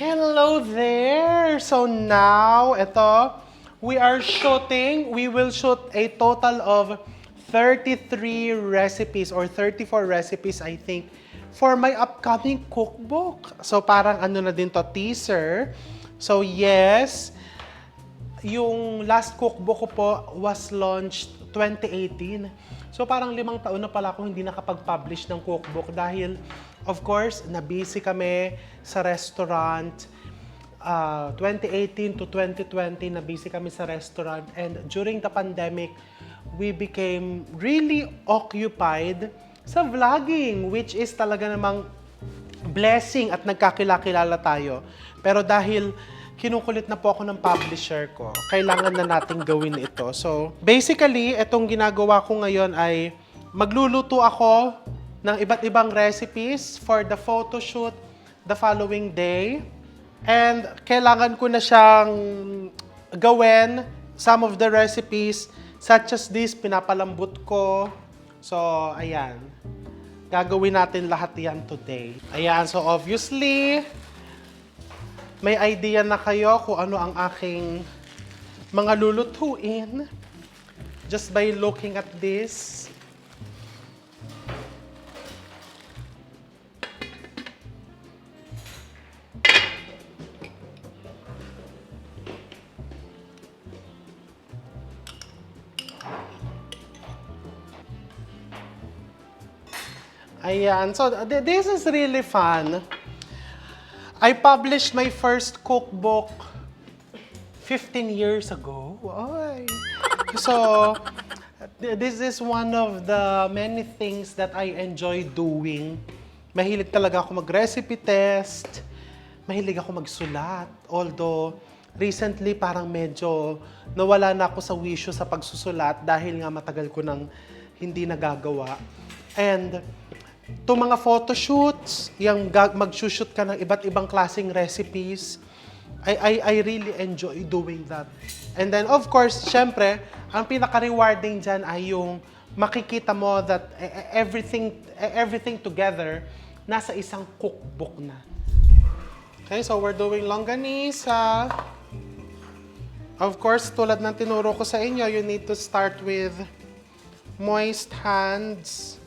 Hello there! So now, we are shooting. We will shoot a total of 33 recipes or 34 recipes, I think, for my upcoming cookbook. So parang ano na din to, teaser. So yes, yung last cookbook ko po was launched 2018. So parang 5 taon na pala ako hindi nakapag-publish ng cookbook dahil of course, na-busy kami sa restaurant. 2018 to 2020, na-busy kami sa restaurant. And during the pandemic, we became really occupied sa vlogging, which is talaga namang blessing at nagkakilala tayo. Pero dahil kinukulit na po ako ng publisher ko, kailangan na nating gawin ito. So, basically, itong ginagawa ko ngayon ay magluluto ako ng iba't ibang recipes for the photo shoot the following day. And kailangan ko na siyang gawin some of the recipes such as this, pinapalambot ko. So, ayan. Gagawin natin lahat yan today. Ayan, so obviously, may idea na kayo kung ano ang aking mga lulutuin just by looking at this. Ayan, so this is really fun. I published my first cookbook 15 years ago. Ay. So, this is one of the many things that I enjoy doing. Mahilig talaga ako mag-recipe test. Mahilig ako magsulat. Although, recently parang medyo nawala na ako sa wisyo sa pagsusulat dahil nga matagal ko nang hindi nagagawa. And itong mga photoshoots, yung mag-shoot ka ng iba't ibang klaseng recipes, I really enjoy doing that. And then, of course, syempre, ang pinaka-rewarding dyan ay yung makikita mo that everything together nasa isang cookbook na. Okay, so we're doing longganisa. Of course, tulad ng tinuro ko sa inyo, you need to start with moist hands.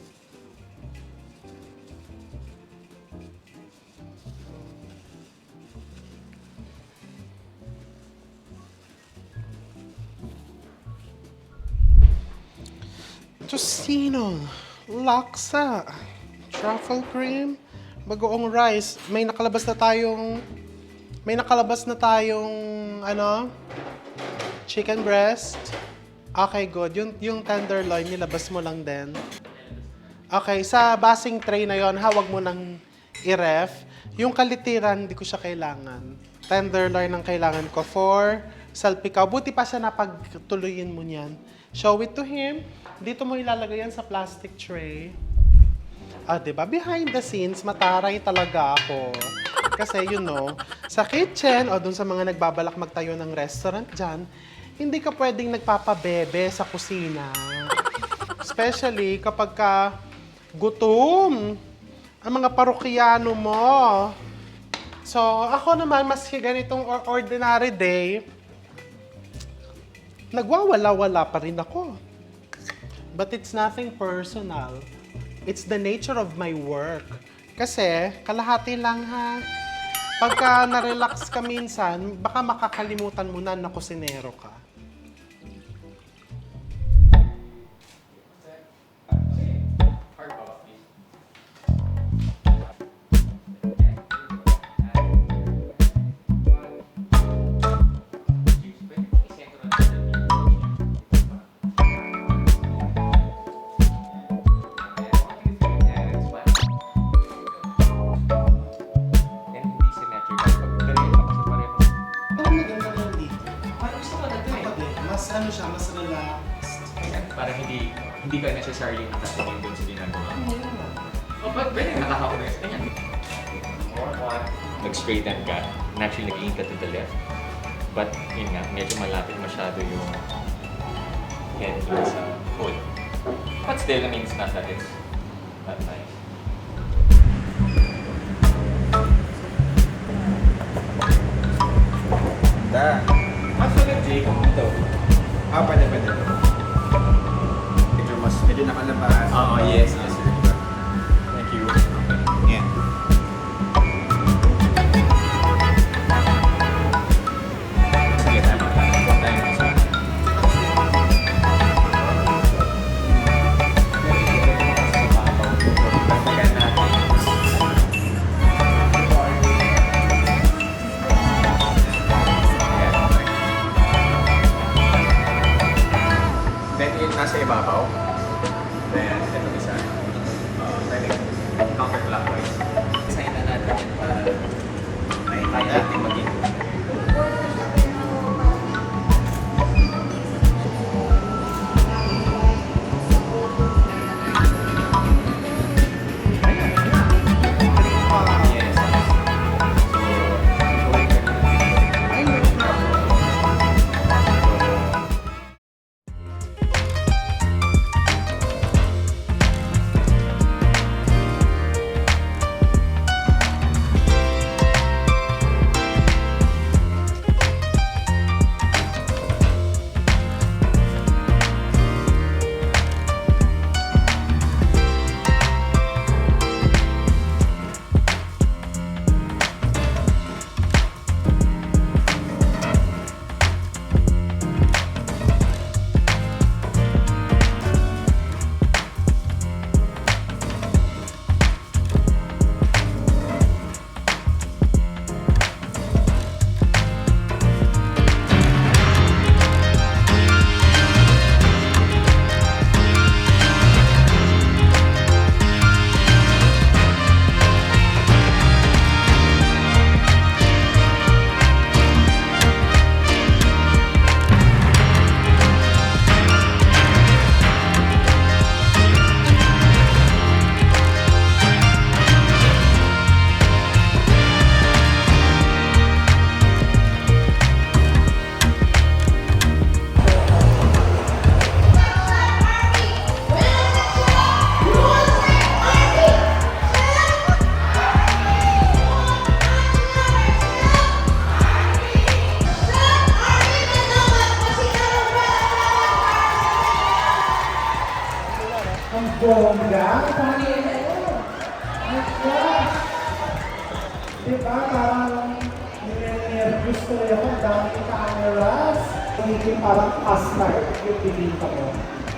Tocino, laksa, truffle cream, bagoong rice. May nakalabas na tayong chicken breast. Okay, good. Yung tenderloin, nilabas mo lang din. Okay, sa basing tray na yon, hawag mo nang i-ref. Yung kalitiran, hindi ko siya kailangan. Tenderloin ang kailangan ko for salpikaw. Buti pa siya napagtuloyin mo niyan. Show it to him. Dito mo ilalagay yan sa plastic tray. Diba? Behind the scenes, mataray talaga ako. Kasi, sa kitchen o dun sa mga nagbabalak magtayo ng restaurant dyan, hindi ka pwedeng nagpapabebe sa kusina. Especially kapag ka gutom ang mga parokyano mo. So, ako naman, maski ganitong ordinary day, nagwawala-wala pa rin ako. But it's nothing personal. It's the nature of my work. Kasi, kalahati lang ha. Pagka na-relax ka minsan, baka makakalimutan mo na kusinero ka. Mas relaxed. Para hindi ka necessarily nakatingin dun sa ginagawa. Pwede nakaka-honest. Ganyan. Nag-straighten ka, naturally nag-lean ka to the left. But yun nga, medyo malapit masyado yung head dun sa hood. But still, I mean, it's not that it's that nice. Diba? Parang nire-nervous ko rin ako, dami cameras. Hindi parang Oscar yung pinita ko.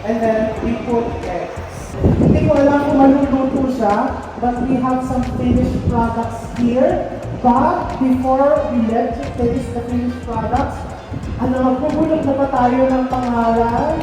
And then, we put eggs. Hindi ko alam kung maluluto siya, but we have some finished products here. But before we let you taste the finished products, magpupulog na ba tayo ng pangalan?